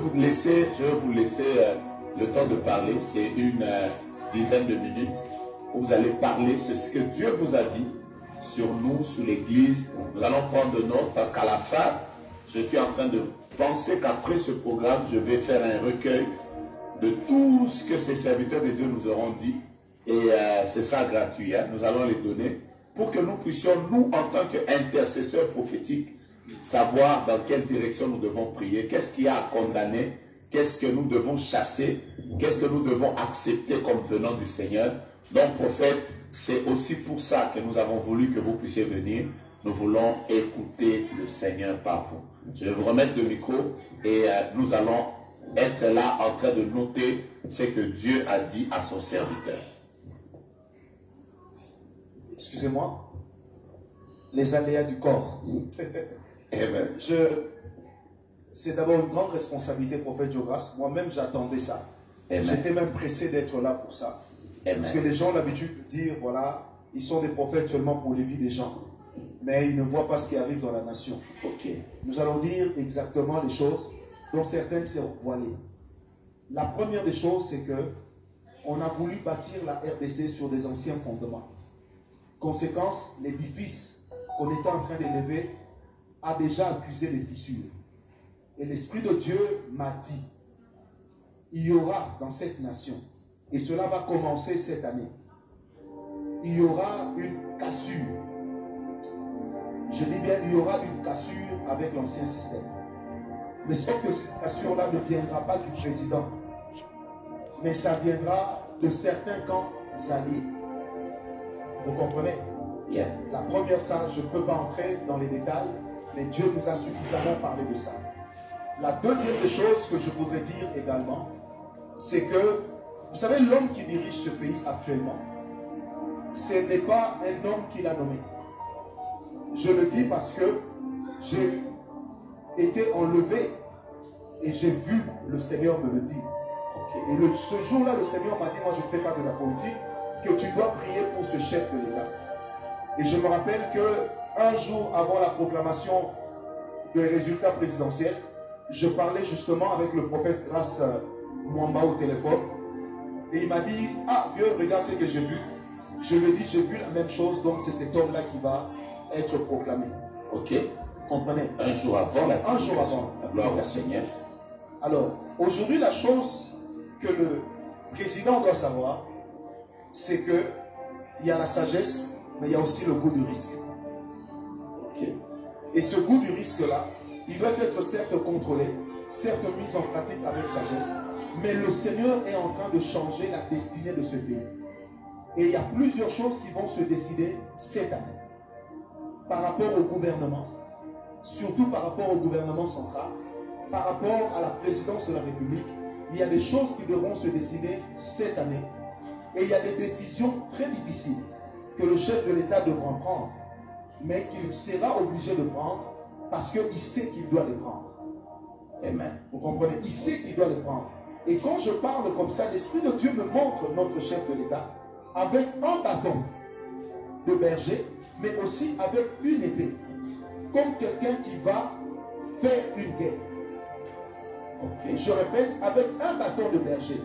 vous laisser le temps de parler. C'est une dizaine de minutes où vous allez parler sur ce que Dieu vous a dit sur nous, sur l'église. Nous allons prendre note parce qu'à la fin, je suis en train de penser qu'après ce programme, je vais faire un recueil de tout ce que ces serviteurs de Dieu nous auront dit. Et ce sera gratuit. Hein. Nous allons les donner pour que nous puissions, nous, en tant qu'intercesseurs prophétiques, savoir dans quelle direction nous devons prier, qu'est-ce qu'il y a à condamner, qu'est-ce que nous devons chasser, qu'est-ce que nous devons accepter comme venant du Seigneur. Donc, prophète, c'est aussi pour ça que nous avons voulu que vous puissiez venir. Nous voulons écouter le Seigneur par vous. Je vais vous remettre le micro et nous allons être là en train de noter ce que Dieu a dit à son serviteur. Excusez-moi, les aléas du corps. C'est d'abord une grande responsabilité, prophète Diogras. Moi-même, j'attendais ça. J'étais même pressé d'être là pour ça. Amen. Parce que les gens ont l'habitude de dire, voilà, ils sont des prophètes seulement pour les vies des gens. Mais ils ne voient pas ce qui arrive dans la nation. Okay. Nous allons dire exactement les choses dont certaines sont voilées. La première des choses, c'est que on a voulu bâtir la RDC sur des anciens fondements. Conséquence, l'édifice qu'on était en train d'élever a déjà accusé des fissures. Et l'Esprit de Dieu m'a dit, il y aura dans cette nation, et cela va commencer cette année, il y aura une cassure. Je dis bien, il y aura une cassure avec l'ancien système. Mais sauf que cette cassure-là ne viendra pas du président, mais ça viendra de certains camps alliés. Vous comprenez? Yeah. La première, ça, je ne peux pas entrer dans les détails, mais Dieu nous a suffisamment parlé de ça. La deuxième des choses que je voudrais dire également, c'est que, vous savez, l'homme qui dirige ce pays actuellement, ce n'est pas un homme qui l'a nommé. Je le dis parce que j'ai été enlevé et j'ai vu le Seigneur me le dire. Okay. Et ce jour-là, le Seigneur m'a dit, moi je ne fais pas de la politique, que tu dois prier pour ce chef de l'État. Et je me rappelle qu'un jour avant la proclamation des résultats présidentiels, je parlais justement avec le prophète Grace Mwamba au téléphone. Et il m'a dit, ah vieux, regarde ce que j'ai vu. Je lui ai dit, j'ai vu la même chose, donc c'est cet homme-là qui va être proclamé. Ok, vous comprenez? Un jour avant la gloire au Seigneur. Alors, aujourd'hui, la chose que le président doit savoir, c'est qu'il y a la sagesse, mais il y a aussi le goût du risque. Okay. Et ce goût du risque-là, il doit être certes contrôlé, certes mis en pratique avec sagesse, mais le Seigneur est en train de changer la destinée de ce pays. Et il y a plusieurs choses qui vont se décider cette année. Par rapport au gouvernement, surtout par rapport au gouvernement central, par rapport à la présidence de la République, il y a des choses qui devront se décider cette année. Et il y a des décisions très difficiles que le chef de l'État devra prendre, mais qu'il sera obligé de prendre parce qu'il sait qu'il doit les prendre. Amen. Vous comprenez? Il sait qu'il doit les prendre. Et quand je parle comme ça, l'Esprit de Dieu me montre notre chef de l'État avec un bâton de berger, mais aussi avec une épée, comme quelqu'un qui va faire une guerre. Okay. Je répète, avec un bâton de berger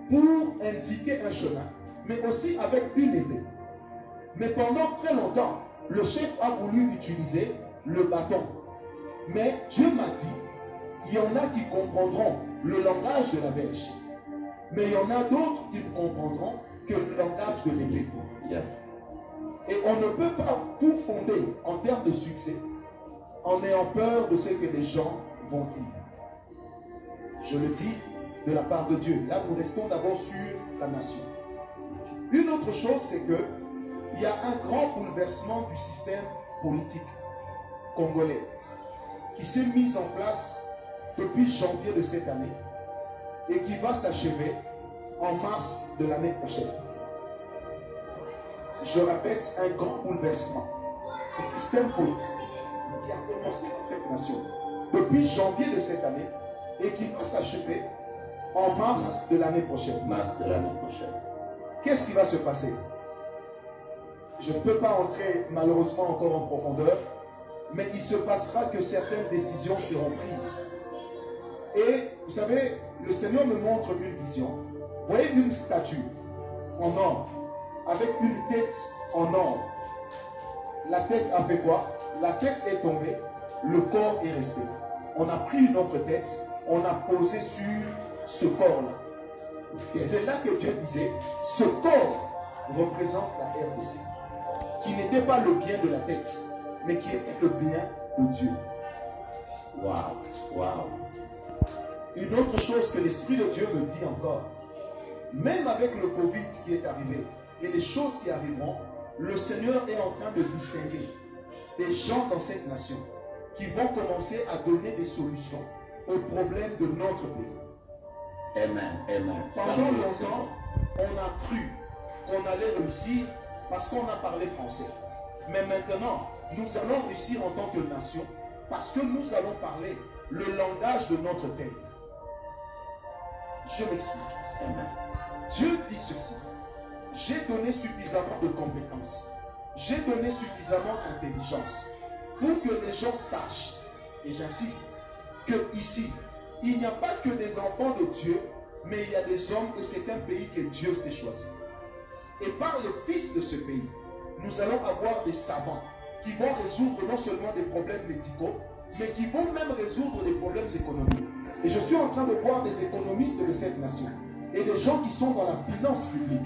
pour indiquer un chemin, mais aussi avec une épée. Mais pendant très longtemps, le chef a voulu utiliser le bâton. Mais Dieu m'a dit, il y en a qui comprendront le langage de la berge, mais il y en a d'autres qui ne comprendront que le langage de l'épée. Yeah. Et on ne peut pas tout fonder en termes de succès en ayant peur de ce que les gens vont dire. Je le dis de la part de Dieu. Là, nous restons d'abord sur la nation. Une autre chose, c'est que il y a un grand bouleversement du système politique congolais qui s'est mis en place depuis janvier de cette année et qui va s'achever en mars de l'année prochaine. Je répète, un grand bouleversement du système politique qui a commencé dans cette nation depuis janvier de cette année et qui va s'achever en mars de l'année prochaine. Mars de l'année prochaine. Qu'est-ce qui va se passer? Je ne peux pas entrer malheureusement encore en profondeur, mais il se passera que certaines décisions seront prises. Et vous savez, le Seigneur me montre une vision. Vous voyez une statue en or, avec une tête en or. La tête a fait quoi? La tête est tombée, le corps est resté. On a pris une autre tête, on a posé sur ce corps-là. Et c'est là que Dieu disait, ce corps représente la RDC, qui n'était pas le bien de la tête, mais qui était le bien de Dieu. Waouh, waouh. Une autre chose que l'Esprit de Dieu me dit encore, même avec le Covid qui est arrivé et les choses qui arriveront, le Seigneur est en train de distinguer des gens dans cette nation qui vont commencer à donner des solutions aux problèmes de notre pays. Amen, amen. Pendant longtemps, on a cru qu'on allait réussir parce qu'on a parlé français. Mais maintenant, nous allons réussir en tant que nation parce que nous allons parler le langage de notre terre. Je m'explique. Dieu dit ceci. J'ai donné suffisamment de compétences. J'ai donné suffisamment d'intelligence pour que les gens sachent, et j'insiste, que ici, il n'y a pas que des enfants de Dieu, mais il y a des hommes et c'est un pays que Dieu s'est choisi. Et par le Fils de ce pays, nous allons avoir des savants qui vont résoudre non seulement des problèmes médicaux, mais qui vont même résoudre des problèmes économiques. Et je suis en train de voir des économistes de cette nation et des gens qui sont dans la finance publique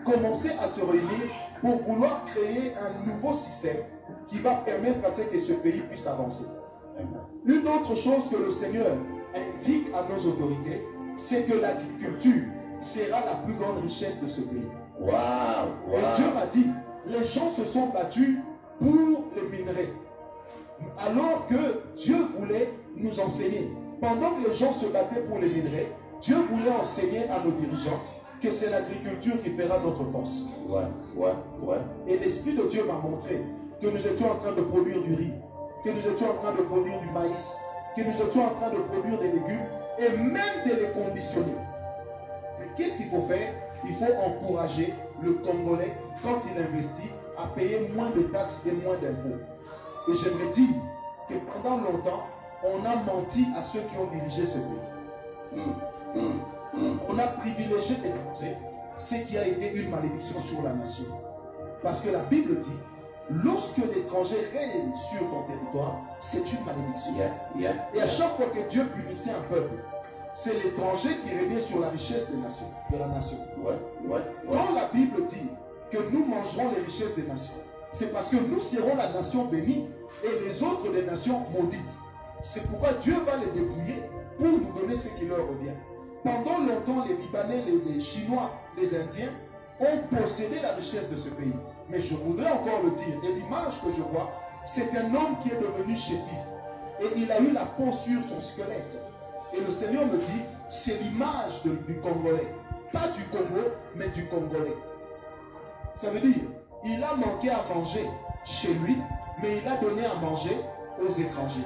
commencer à se réunir pour vouloir créer un nouveau système qui va permettre à ce que ce pays puisse avancer. Une autre chose que le Seigneur indique à nos autorités, c'est que l'agriculture sera la plus grande richesse de ce pays. Wow, wow. Et Dieu m'a dit, les gens se sont battus pour les minerais, alors que Dieu voulait nous enseigner. Pendant que les gens se battaient pour les minerais, Dieu voulait enseigner à nos dirigeants que c'est l'agriculture qui fera notre force. Et l'Esprit de Dieu m'a montré que nous étions en train de produire du riz, que nous étions en train de produire du maïs, que nous étions en train de produire des légumes et même de les conditionner. Mais qu'est-ce qu'il faut faire? Il faut encourager le Congolais, quand il investit, à payer moins de taxes et moins d'impôts. Et je me dis que pendant longtemps, on a menti à ceux qui ont dirigé ce pays. On a privilégié l'étranger, ce qui a été une malédiction sur la nation. Parce que la Bible dit, lorsque l'étranger règne sur ton territoire, c'est une malédiction. Et à chaque fois que Dieu punissait un peuple, c'est l'étranger qui régnait sur la richesse des nations, de la nation. Quand la Bible dit que nous mangerons les richesses des nations, c'est parce que nous serons la nation bénie et les autres des nations maudites. C'est pourquoi Dieu va les dépouiller pour nous donner ce qui leur revient. Pendant longtemps, les Libanais, les Chinois, les Indiens ont possédé la richesse de ce pays. Mais je voudrais encore le dire, et l'image que je vois, c'est un homme qui est devenu chétif. Et il a eu la peau sur son squelette. Et le Seigneur me dit, c'est l'image du Congolais. Pas du Congo, mais du Congolais. Ça veut dire, il a manqué à manger chez lui, mais il a donné à manger aux étrangers.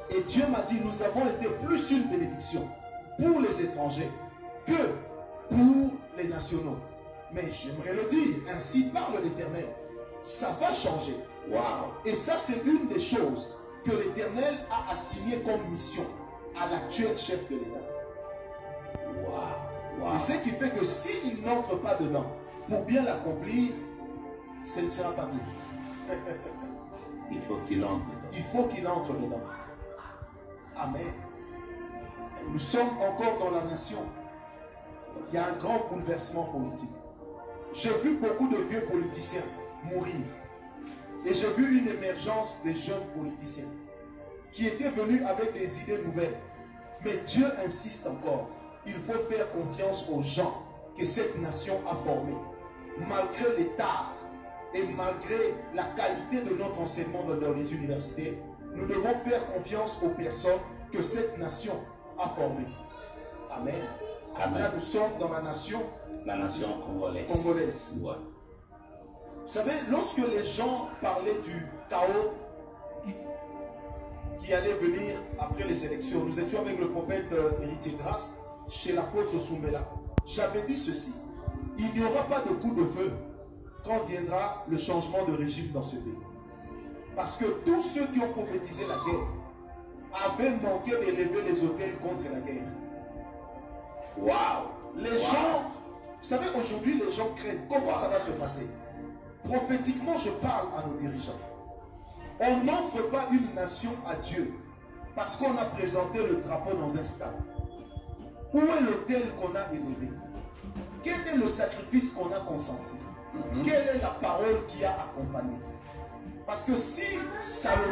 Et Dieu m'a dit, nous avons été plus une bénédiction pour les étrangers que pour les nationaux. Mais j'aimerais le dire, ainsi parle l'Éternel. Ça va changer. Et ça, c'est une des choses que l'Éternel a assigné comme mission à l'actuel chef de l'État. Et ce qui fait que s'il n'entre pas dedans pour bien l'accomplir, ce ne sera pas bien. Il faut qu'il entre dedans. Il faut qu'il entre dedans. Amen. Nous sommes encore dans la nation. Il y a un grand bouleversement politique. J'ai vu beaucoup de vieux politiciens mourir. Et j'ai vu une émergence des jeunes politiciens qui étaient venus avec des idées nouvelles. Mais Dieu insiste encore. Il faut faire confiance aux gens que cette nation a formés. Malgré les tares et malgré la qualité de notre enseignement dans les universités, nous devons faire confiance aux personnes que cette nation a formées. Amen. Amen. Là, nous sommes dans la nation congolaise. Vous savez, lorsque les gens parlaient du chaos qui allait venir après les élections, nous étions avec le prophète Héritier Grasse chez l'apôtre Soumbela. J'avais dit ceci: il n'y aura pas de coup de feu quand viendra le changement de régime dans ce pays. Parce que tous ceux qui ont prophétisé la guerre avait manqué d'élever les autels contre la guerre. Waouh! Les gens, vous savez, aujourd'hui, les gens craignent. Comment ça va se passer? Prophétiquement, je parle à nos dirigeants. On n'offre pas une nation à Dieu parce qu'on a présenté le drapeau dans un stade. Où est l'autel qu'on a élevé? Quel est le sacrifice qu'on a consenti? Quelle est la parole qui a accompagné? Parce que si Salomon